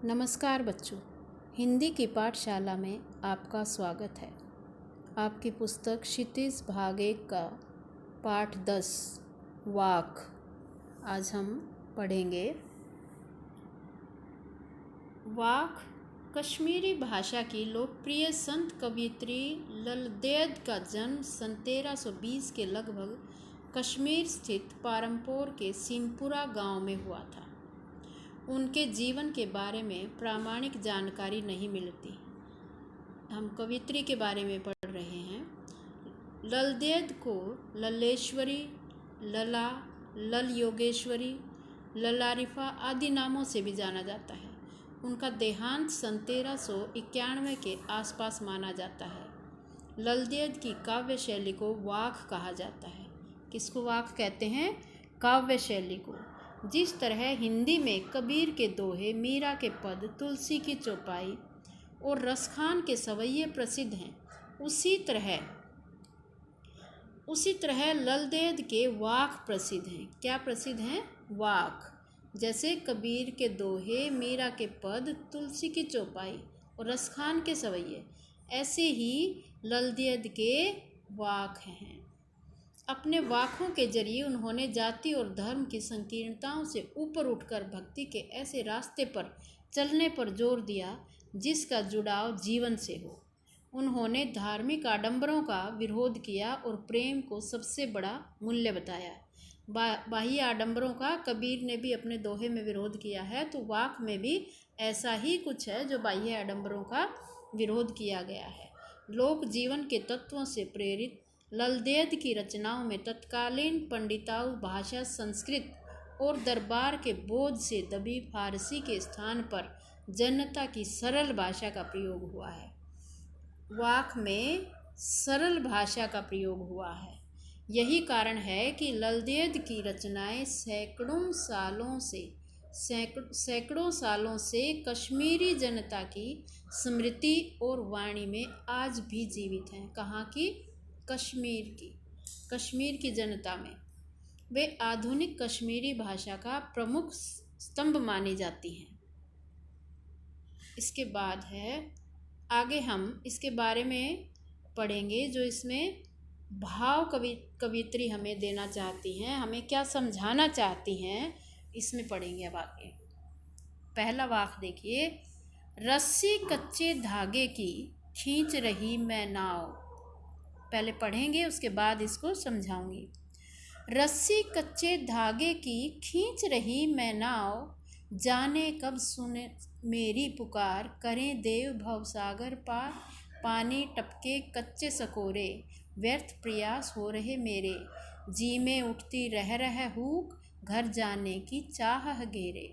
नमस्कार बच्चों, हिंदी की पाठशाला में आपका स्वागत है। आपकी पुस्तक क्षितिज भाग 1 का पाठ 10 वाक आज हम पढ़ेंगे। वाक कश्मीरी भाषा की लोकप्रिय संत कवयित्री ललदेद का जन्म सन 1320 के लगभग कश्मीर स्थित पारमपोर के सीनपुरा गांव में हुआ था। उनके जीवन के बारे में प्रामाणिक जानकारी नहीं मिलती। हम कवित्री के बारे में पढ़ रहे हैं। ललदेद को लल्लेश्वरी, लला, लल योगेश्वरी, ललारिफा आदि नामों से भी जाना जाता है। उनका देहांत सन 1391 के आसपास माना जाता है। ललदेद की काव्य शैली को वाक कहा जाता है। किसको वाक कहते हैं? काव्य शैली को। जिस तरह हिंदी में कबीर के दोहे, मीरा के पद, तुलसी की चौपाई और रसखान के सवैये प्रसिद्ध हैं, उसी तरह ललदेद के वाक प्रसिद्ध हैं। क्या प्रसिद्ध हैं? वाक। जैसे कबीर के दोहे, मीरा के पद, तुलसी की चौपाई और रसखान के सवैये, ऐसे ही ललदेद के वाक हैं। अपने वाकों के जरिए उन्होंने जाति और धर्म की संकीर्णताओं से ऊपर उठकर भक्ति के ऐसे रास्ते पर चलने पर जोर दिया जिसका जुड़ाव जीवन से हो। उन्होंने धार्मिक आडंबरों का विरोध किया और प्रेम को सबसे बड़ा मूल्य बताया। बाह्य आडंबरों का कबीर ने भी अपने दोहे में विरोध किया है, तो वाक में भी ऐसा ही कुछ है जो बाह्य आडंबरों का विरोध किया गया है। लोक जीवन के तत्वों से प्रेरित ललदेद की रचनाओं में तत्कालीन पंडिताऊ भाषा संस्कृत और दरबार के बोझ से दबी फारसी के स्थान पर जनता की सरल भाषा का प्रयोग हुआ है। वाक में सरल भाषा का प्रयोग हुआ है। यही कारण है कि ललदेद की रचनाएं सैकड़ों सालों से कश्मीरी जनता की स्मृति और वाणी में आज भी जीवित हैं। कहाँ की? कश्मीर की जनता में वे आधुनिक कश्मीरी भाषा का प्रमुख स्तंभ मानी जाती हैं। इसके बाद है, आगे हम इसके बारे में पढ़ेंगे जो इसमें भाव कवित्री हमें देना चाहती हैं, हमें क्या समझाना चाहती हैं, इसमें पढ़ेंगे अब आगे। पहला वाक देखिए। रस्सी कच्चे धागे की खींच रही मैं नाव। पहले पढ़ेंगे, उसके बाद इसको समझाऊंगी। रस्सी कच्चे धागे की खींच रही मैं नाव, जाने कब सुने मेरी पुकार, करें देव भवसागर पार, पानी टपके कच्चे सकोरे, व्यर्थ प्रयास हो रहे मेरे, जी में उठती रह हुक, घर जाने की चाह घेरे।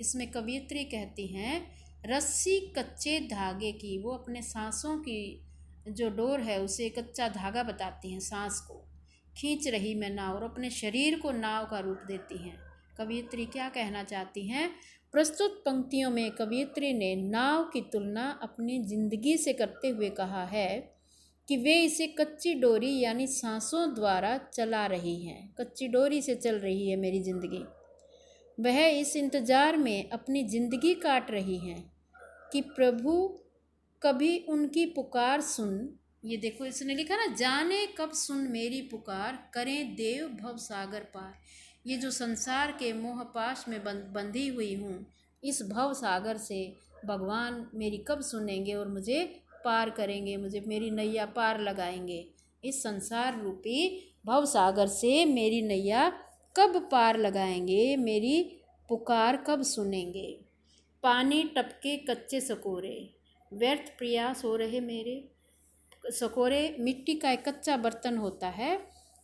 इसमें कवियत्री कहती हैं, रस्सी कच्चे धागे की, वो अपने सांसों की जो डोर है उसे कच्चा धागा बताती हैं, सांस को। खींच रही मैं नाव, और अपने शरीर को नाव का रूप देती हैं। कवियत्री क्या कहना चाहती हैं? प्रस्तुत पंक्तियों में कवियत्री ने नाव की तुलना अपनी जिंदगी से करते हुए कहा है कि वे इसे कच्ची डोरी यानी सांसों द्वारा चला रही हैं। कच्ची डोरी से चल रही है मेरी जिंदगी। वह इस इंतजार में अपनी जिंदगी काट रही हैं कि प्रभु कभी उनकी पुकार सुन। ये देखो, इसने लिखा ना, जाने कब सुन मेरी पुकार, करें देव भव सागर पार। ये जो संसार के मोह पाश में बंधी हुई हूँ, इस भव सागर से भगवान मेरी कब सुनेंगे और मुझे पार करेंगे, मुझे मेरी नैया पार लगाएंगे। इस संसार रूपी भव सागर से मेरी नैया कब पार लगाएंगे, मेरी पुकार कब सुनेंगे। पानी टपके कच्चे सकोरे, व्यर्थ प्रयास हो रहे मेरे। सकोरे मिट्टी का एक कच्चा बर्तन होता है,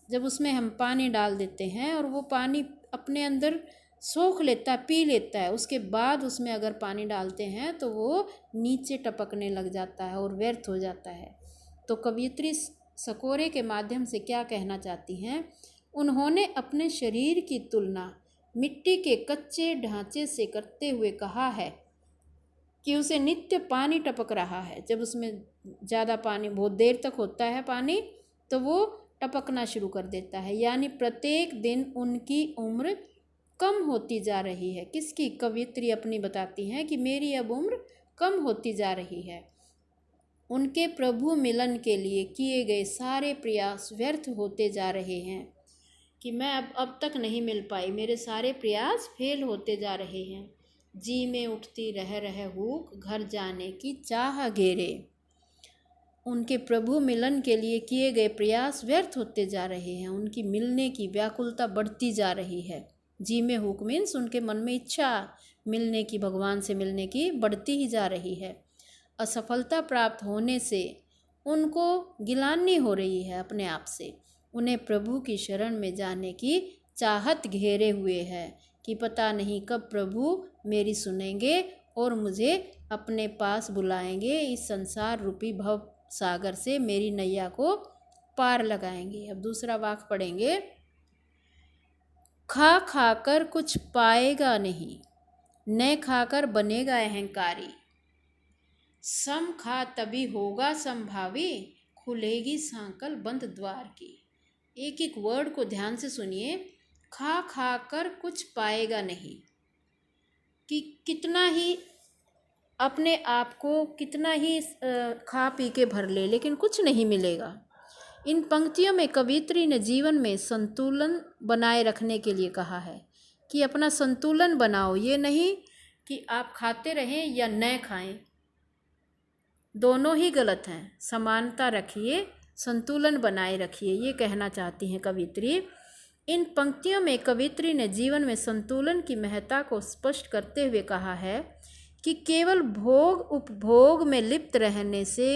जब उसमें हम पानी डाल देते हैं और वो पानी अपने अंदर सोख लेता है, पी लेता है, उसके बाद उसमें अगर पानी डालते हैं तो वो नीचे टपकने लग जाता है और व्यर्थ हो जाता है। तो कवियत्री सकोरे के माध्यम से क्या कहना चाहती हैं? उन्होंने अपने शरीर की तुलना मिट्टी के कच्चे ढांचे से करते हुए कहा है कि उसे नित्य पानी टपक रहा है। जब उसमें ज़्यादा पानी, बहुत देर तक होता है पानी, तो वो टपकना शुरू कर देता है, यानी प्रत्येक दिन उनकी उम्र कम होती जा रही है। किसकी? कवियत्री अपनी बताती हैं कि मेरी अब उम्र कम होती जा रही है। उनके प्रभु मिलन के लिए किए गए सारे प्रयास व्यर्थ होते जा रहे हैं कि मैं अब तक नहीं मिल पाई, मेरे सारे प्रयास फेल होते जा रहे हैं। जी में उठती रह रह हुक, घर जाने की चाह घेरे। उनके प्रभु मिलन के लिए किए गए प्रयास व्यर्थ होते जा रहे हैं। उनकी मिलने की व्याकुलता बढ़ती जा रही है। जी में हुक मीन्स उनके मन में इच्छा मिलने की, भगवान से मिलने की बढ़ती ही जा रही है। असफलता प्राप्त होने से उनको गिलानी हो रही है अपने आप से। उन्हें प्रभु की शरण में जाने की चाहत घेरे हुए है कि पता नहीं कब प्रभु मेरी सुनेंगे और मुझे अपने पास बुलाएंगे, इस संसार रूपी भव सागर से मेरी नैया को पार लगाएंगे। अब दूसरा वाक्य पढ़ेंगे। खा खाकर कुछ पाएगा नहीं, न खाकर बनेगा अहंकारी। सम खा तभी होगा संभावी, खुलेगी सांकल बंद द्वार की। एक एक वर्ड को ध्यान से सुनिए। खा खाकर कुछ पाएगा नहीं, कि कितना ही अपने आप को कितना ही खा पी के भर ले, लेकिन कुछ नहीं मिलेगा। इन पंक्तियों में कवियत्री ने जीवन में संतुलन बनाए रखने के लिए कहा है कि अपना संतुलन बनाओ। ये नहीं कि आप खाते रहें या न खाएं, दोनों ही गलत हैं। समानता रखिए, संतुलन बनाए रखिए, ये कहना चाहती हैं कवियत्री। इन पंक्तियों में कवियत्री ने जीवन में संतुलन की महत्ता को स्पष्ट करते हुए कहा है कि केवल भोग उपभोग में लिप्त रहने से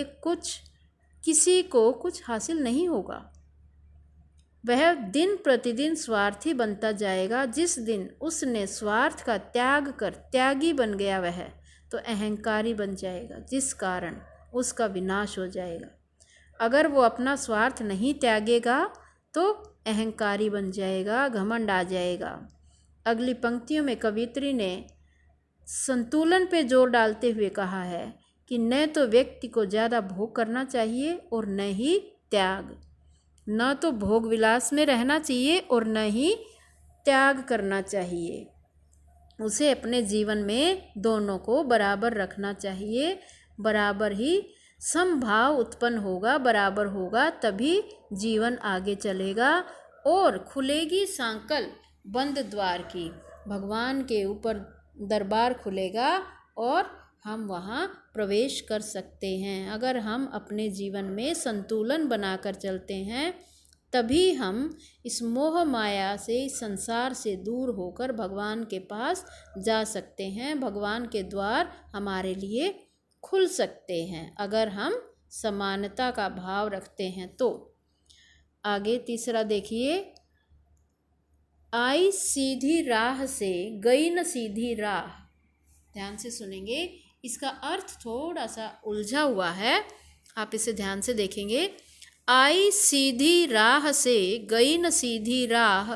किसी को कुछ हासिल नहीं होगा। वह दिन प्रतिदिन स्वार्थी बनता जाएगा। जिस दिन उसने स्वार्थ का त्याग कर त्यागी बन गया, वह तो अहंकारी बन जाएगा, जिस कारण उसका विनाश हो जाएगा। अगर वो अपना स्वार्थ नहीं त्यागेगा तो अहंकारी बन जाएगा, घमंड आ जाएगा। अगली पंक्तियों में कवियत्री ने संतुलन पे जोर डालते हुए कहा है कि न तो व्यक्ति को ज़्यादा भोग करना चाहिए और न ही त्याग। न तो भोग विलास में रहना चाहिए और न ही त्याग करना चाहिए। उसे अपने जीवन में दोनों को बराबर रखना चाहिए। बराबर ही समभाव उत्पन्न होगा, बराबर होगा, तभी जीवन आगे चलेगा और खुलेगी सांकल बंद द्वार की। भगवान के ऊपर दरबार खुलेगा और हम वहाँ प्रवेश कर सकते हैं। अगर हम अपने जीवन में संतुलन बनाकर चलते हैं, तभी हम इस मोह माया से, इस संसार से दूर होकर भगवान के पास जा सकते हैं। भगवान के द्वार हमारे लिए खुल सकते हैं अगर हम समानता का भाव रखते हैं तो। आगे तीसरा देखिए। आई सीधी राह से गई न सीधी राह। ध्यान से सुनेंगे, इसका अर्थ थोड़ा सा उलझा हुआ है, आप इसे ध्यान से देखेंगे। आई सीधी राह से गई न सीधी राह,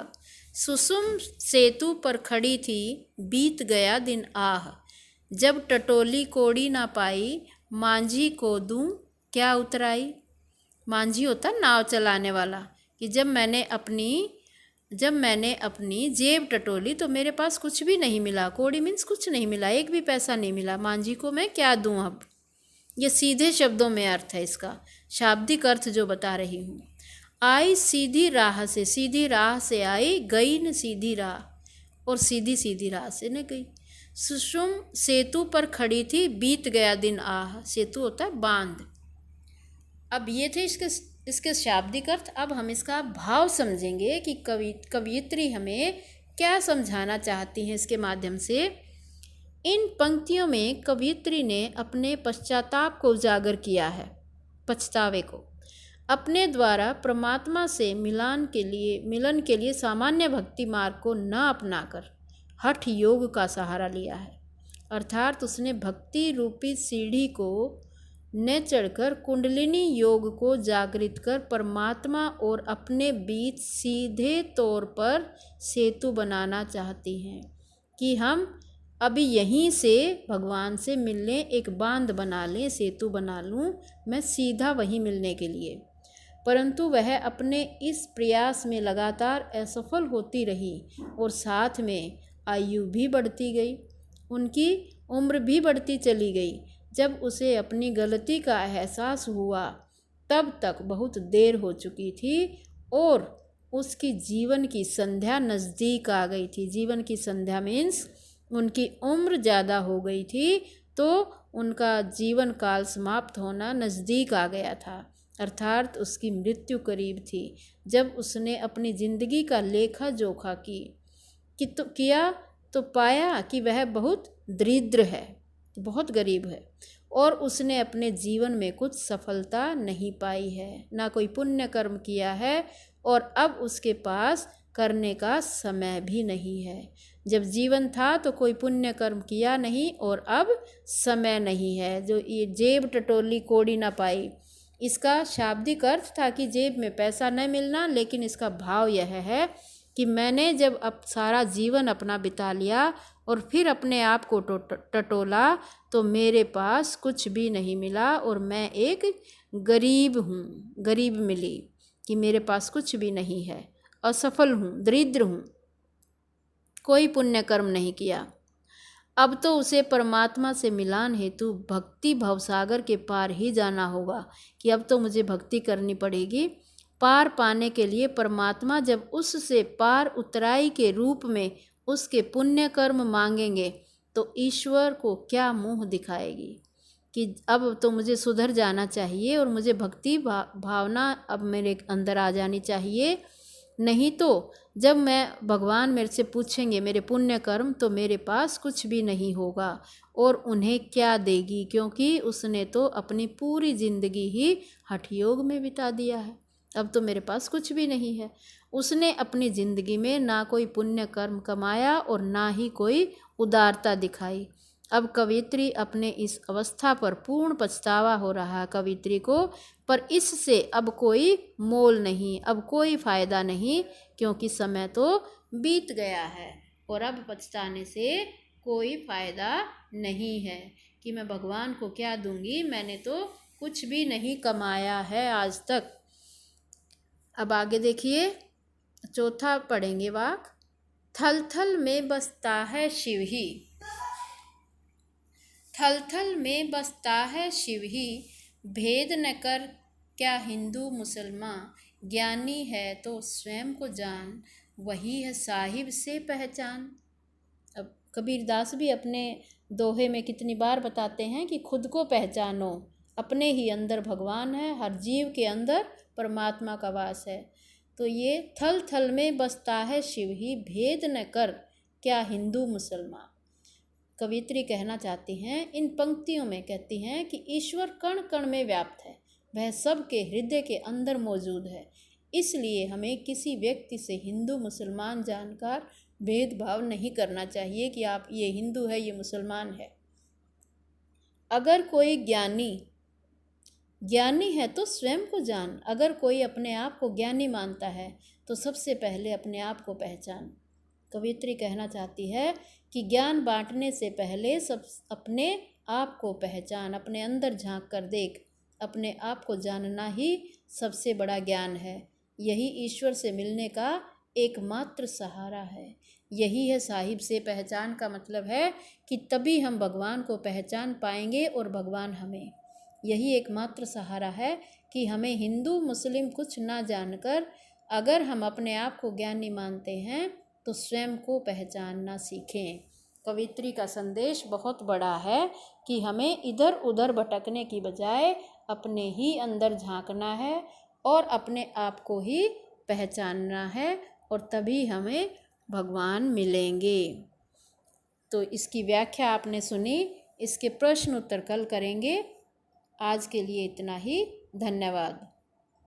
सुसुम सेतु पर खड़ी थी बीत गया दिन आह। जब टटोली कोड़ी ना पाई, मांझी को दूं क्या उतराई। मांझी होता नाव चलाने वाला, कि जब मैंने अपनी जेब टटोली तो मेरे पास कुछ भी नहीं मिला। कोड़ी मीन्स कुछ नहीं मिला, एक भी पैसा नहीं मिला। मांझी को मैं क्या दूं अब। ये सीधे शब्दों में अर्थ है इसका, शाब्दिक अर्थ जो बता रही हूँ। आई सीधी राह से, सीधी राह से आई, गई न सीधी राह और सीधी सीधी राह से न गई। सुषुम सेतु पर खड़ी थी बीत गया दिन आह। सेतु होता है बांध। अब ये थे इसके शाब्दिक अर्थ। अब हम इसका भाव समझेंगे कि कवियत्री हमें क्या समझाना चाहती हैं इसके माध्यम से। इन पंक्तियों में कवियत्री ने अपने पश्चाताप को उजागर किया है, पछतावे को। अपने द्वारा परमात्मा से मिलन के लिए सामान्य भक्ति मार्ग को न अपनाकर हठ योग का सहारा लिया है। अर्थात उसने भक्ति रूपी सीढ़ी को न चढ़कर कुंडलिनी योग को जागृत कर परमात्मा और अपने बीच सीधे तौर पर सेतु बनाना चाहती हैं कि हम अभी यहीं से भगवान से मिलने एक बांध बना लें, सेतु बना लूँ मैं सीधा वहीं मिलने के लिए। परंतु वह अपने इस प्रयास में लगातार असफल होती रही और साथ में आयु भी बढ़ती गई, उनकी उम्र भी बढ़ती चली गई। जब उसे अपनी गलती का एहसास हुआ तब तक बहुत देर हो चुकी थी और उसकी जीवन की संध्या नज़दीक आ गई थी। जीवन की संध्या मीन्स उनकी उम्र ज़्यादा हो गई थी, तो उनका जीवन काल समाप्त होना नज़दीक आ गया था, अर्थात उसकी मृत्यु करीब थी। जब उसने अपनी ज़िंदगी का लेखा जोखा किया तो पाया कि वह बहुत दरिद्र है, बहुत गरीब है और उसने अपने जीवन में कुछ सफलता नहीं पाई है, ना कोई पुण्य कर्म किया है और अब उसके पास करने का समय भी नहीं है। जब जीवन था तो कोई पुण्य कर्म किया नहीं और अब समय नहीं है। जो ये जेब टटोली कोड़ी ना पाई, इसका शाब्दिक अर्थ था कि जेब में पैसा न मिलना, लेकिन इसका भाव यह है कि मैंने जब अब सारा जीवन अपना बिता लिया और फिर अपने आप को टटोला तो मेरे पास कुछ भी नहीं मिला और मैं एक गरीब हूँ, गरीब मिली कि मेरे पास कुछ भी नहीं है, असफल हूँ, दरिद्र हूँ, कोई पुण्य कर्म नहीं किया। अब तो उसे परमात्मा से मिलान हेतु भक्ति भवसागर के पार ही जाना होगा कि अब तो मुझे भक्ति करनी पड़ेगी। पार पाने के लिए परमात्मा जब उससे पार उतराई के रूप में उसके पुण्य कर्म मांगेंगे तो ईश्वर को क्या मुंह दिखाएगी कि अब तो मुझे सुधर जाना चाहिए और मुझे भक्ति भावना अब मेरे अंदर आ जानी चाहिए। नहीं तो जब भगवान मेरे से पूछेंगे मेरे पुण्य कर्म तो मेरे पास कुछ भी नहीं होगा और उन्हें क्या देगी, क्योंकि उसने तो अपनी पूरी ज़िंदगी ही हठ योग में बिता दिया है। अब तो मेरे पास कुछ भी नहीं है। उसने अपनी ज़िंदगी में ना कोई पुण्य कर्म कमाया और ना ही कोई उदारता दिखाई। अब कवित्री अपने इस अवस्था पर पूर्ण पछतावा हो रहा है कवित्री को, पर इससे अब कोई मोल नहीं, अब कोई फ़ायदा नहीं, क्योंकि समय तो बीत गया है और अब पछताने से कोई फ़ायदा नहीं है कि मैं भगवान को क्या दूंगी, मैंने तो कुछ भी नहीं कमाया है आज तक। अब आगे देखिए, चौथा पढ़ेंगे वाक। थल थल में बसता है शिव ही, थल थल में बसता है शिव ही, भेद न कर क्या हिंदू मुसलमान, ज्ञानी है तो स्वयं को जान, वही है साहिब से पहचान। अब कबीरदास भी अपने दोहे में कितनी बार बताते हैं कि खुद को पहचानो, अपने ही अंदर भगवान है, हर जीव के अंदर परमात्मा का वास है। तो ये थल थल में बसता है शिव ही, भेद न कर क्या हिंदू मुसलमान। कवित्री कहना चाहती हैं, इन पंक्तियों में कहती हैं कि ईश्वर कण कण में व्याप्त है, वह सबके हृदय के अंदर मौजूद है। इसलिए हमें किसी व्यक्ति से हिंदू मुसलमान जानकर भेदभाव नहीं करना चाहिए कि आप ये हिंदू है, ये मुसलमान है। अगर कोई ज्ञानी है तो स्वयं को जान। अगर कोई अपने आप को ज्ञानी मानता है तो सबसे पहले अपने आप को पहचान। कवित्री कहना चाहती है कि ज्ञान बांटने से पहले सब अपने आप को पहचान, अपने अंदर झांक कर देख। अपने आप को जानना ही सबसे बड़ा ज्ञान है। यही ईश्वर से मिलने का एकमात्र सहारा है। यही है साहिब से पहचान का मतलब है कि तभी हम भगवान को पहचान पाएंगे और भगवान हमें। यही एकमात्र सहारा है कि हमें हिंदू मुस्लिम कुछ ना जानकर अगर हम अपने आप को ज्ञानी मानते हैं तो स्वयं को पहचानना सीखें। कवित्री का संदेश बहुत बड़ा है कि हमें इधर उधर भटकने की बजाय अपने ही अंदर झांकना है और अपने आप को ही पहचानना है और तभी हमें भगवान मिलेंगे। तो इसकी व्याख्या आपने सुनी, इसके प्रश्न उत्तर कल करेंगे। आज के लिए इतना ही, धन्यवाद।